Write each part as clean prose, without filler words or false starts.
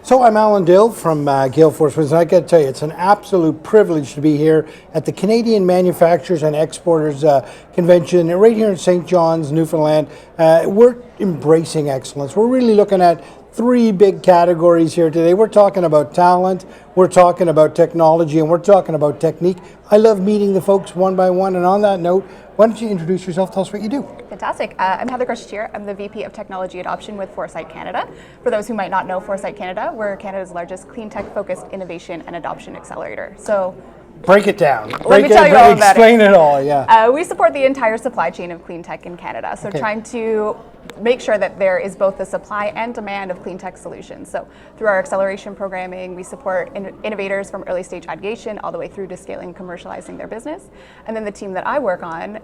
So I'm Alan Dill from Gale Force Winds, and I got to tell you, it's an absolute privilege to be here at the Canadian Manufacturers and Exporters Convention right here in St. John's, Newfoundland. We're embracing excellence. We're really looking at three big categories here today. We're talking about talent, we're talking about technology, and we're talking about technique. I love meeting the folks one by one, and on that note, why don't you introduce yourself, tell us what you do. Fantastic. I'm Heather Crochetiere. I'm the VP of Technology Adoption with Foresight Canada. For those who might not know Foresight Canada, we're Canada's largest clean tech-focused innovation and adoption accelerator. So, break it down. Let me tell you all about it. Explain it all, yeah. We support the entire supply chain of clean tech in Canada. So trying to make sure that there is both the supply and demand of clean tech solutions. So through our acceleration programming, we support innovators from early stage ideation all the way through to scaling and commercializing their business. And then the team that I work on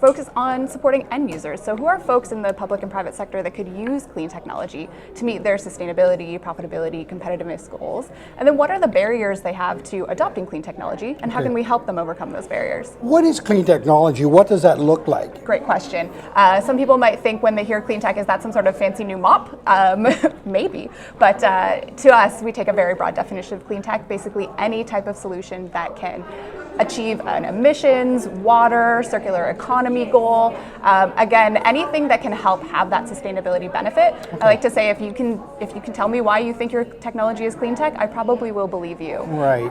focus on supporting end users. So who are folks in the public and private sector that could use clean technology to meet their sustainability, profitability, competitiveness goals? And then what are the barriers they have to adopting clean technology, and how can we help them overcome those barriers? What is clean technology? What does that look like? Great question. Some people might think when they hear clean tech, is that some sort of fancy new mop? Maybe, but to us, we take a very broad definition of clean tech, basically any type of solution that can achieve an emissions, water, circular economy goal. Again, anything that can help have that sustainability benefit. Okay. I like to say, if you can tell me why you think your technology is clean tech, I probably will believe you. Right.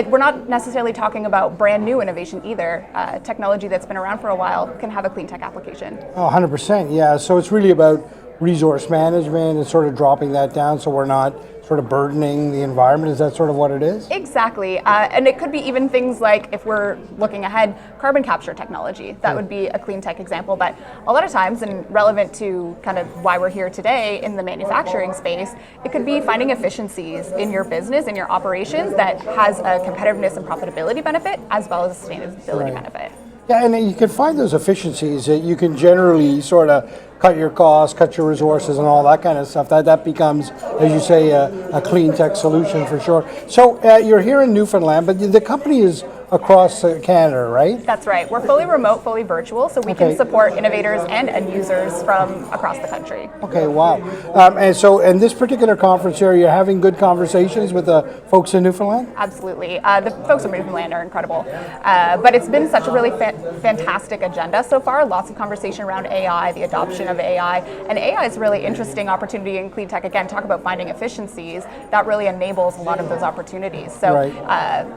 We're not necessarily talking about brand new innovation either. Technology that's been around for a while can have a clean tech application. Oh, 100%, yeah. So it's really about resource management and sort of dropping that down so we're not sort of burdening the environment. Is that sort of what it is? Exactly. And it could be even things like, if we're looking ahead, carbon capture technology. That would be a clean tech example. But a lot of times, and relevant to kind of why we're here today in the manufacturing space, it could be finding efficiencies in your business, in your operations, that has a competitiveness and profitability benefit as well as a sustainability benefit. Yeah, and you can find those efficiencies that you can generally sort of cut your costs, cut your resources, and all that kind of stuff. That becomes, as you say, a clean tech solution for sure. So you're here in Newfoundland, but the company is across Canada, right? That's right. We're fully remote, fully virtual, so we can support innovators and end users from across the country. Okay, wow. And so in this particular conference here, you're having good conversations with the folks in Newfoundland? Absolutely. The folks in Newfoundland are incredible. But it's been such a really fantastic agenda so far. Lots of conversation around AI, the adoption of AI. And AI is a really interesting opportunity in clean tech. Again, talk about finding efficiencies. That really enables a lot of those opportunities. So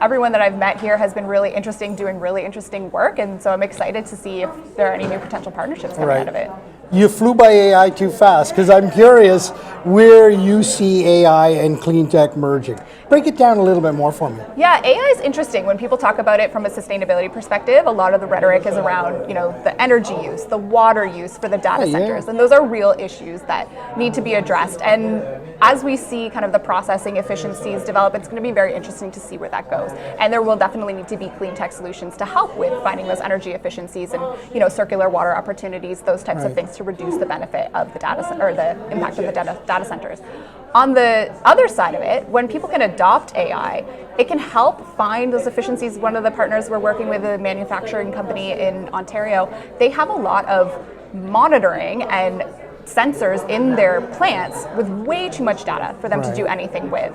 everyone that I've met here has been really interesting, doing really interesting work, and so I'm excited to see if there are any new potential partnerships coming out of it. You flew by AI too fast, because I'm curious where you see AI and clean tech merging. Break it down a little bit more for me. Yeah, AI is interesting. When people talk about it from a sustainability perspective, a lot of the rhetoric is around, the energy use, the water use for the data centers, and those are real issues that need to be addressed. And as we see kind of the processing efficiencies develop, it's going to be very interesting to see where that goes. And there will definitely need to be clean tech solutions to help with finding those energy efficiencies and circular water opportunities, those types of things, to reduce the benefit of the data or the impact of the data centers. On the other side of it, when people can adopt AI, it can help find those efficiencies. One of the partners we're working with, a manufacturing company in Ontario, they have a lot of monitoring and sensors in their plants with way too much data for them to do anything with.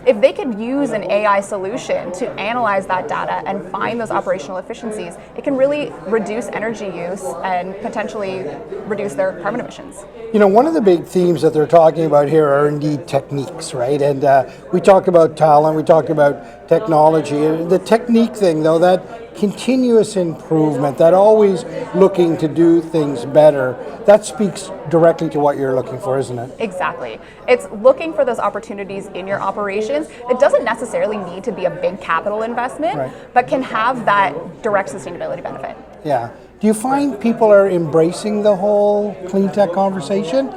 If they could use an AI solution to analyze that data and find those operational efficiencies, it can really reduce energy use and potentially reduce their carbon emissions. One of the big themes that they're talking about here are indeed techniques, right? And we talked about talent, we talked about technology. The technique thing, though, that continuous improvement, that always looking to do things better, that speaks directly to what you're looking for, isn't it? Exactly. It's looking for those opportunities in your operations. It doesn't necessarily need to be a big capital investment, but can have that direct sustainability benefit. Yeah. Do you find people are embracing the whole clean tech conversation?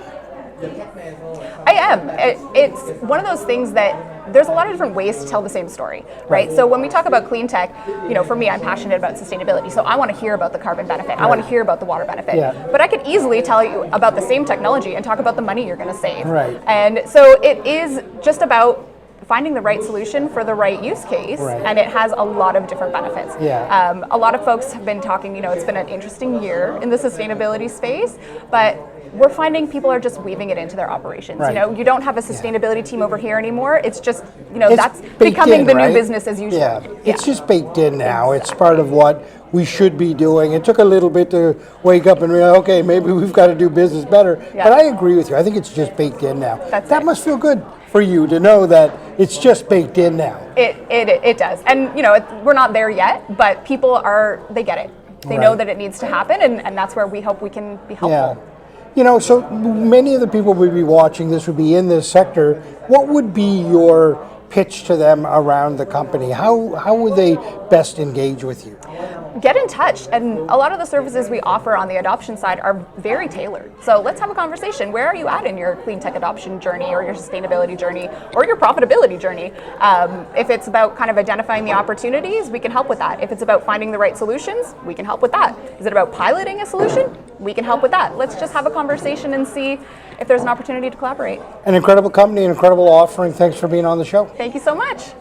I am. It's one of those things that there's a lot of different ways to tell the same story, right? So when we talk about clean tech, for me, I'm passionate about sustainability. So I want to hear about the carbon benefit. I want to hear about the water benefit. But I could easily tell you about the same technology and talk about the money you're going to save. And so it is just about finding the right solution for the right use case, Right. and it has a lot of different benefits. Yeah. A lot of folks have been talking, it's been an interesting year in the sustainability space, but we're finding people are just weaving it into their operations. Right. You don't have a sustainability team over here anymore. It's just, It's that's baked becoming in, the right? new business as usual. Yeah, it's just baked in now. It's part of what we should be doing. It took a little bit to wake up and realize, okay, maybe we've got to do business better. Yeah. But I agree with you. I think it's just baked in now. That's that it. must feel good for you to know that it's just baked in now. It does. And, we're not there yet, but people they get it. They know that it needs to happen, and that's where we hope we can be helpful. Yeah. So many of the people would be watching this would be in this sector. What would be your pitch to them around the company? How would they best engage with you? Get in touch, and a lot of the services we offer on the adoption side are very tailored. So let's have a conversation. Where are you at in your clean tech adoption journey, or your sustainability journey, or your profitability journey? If it's about kind of identifying the opportunities, we can help with that. If it's about finding the right solutions, we can help with that. Is it about piloting a solution? We can help with that. Let's just have a conversation and see if there's an opportunity to collaborate. An incredible company, an incredible offering. Thanks for being on the show. Thank you so much.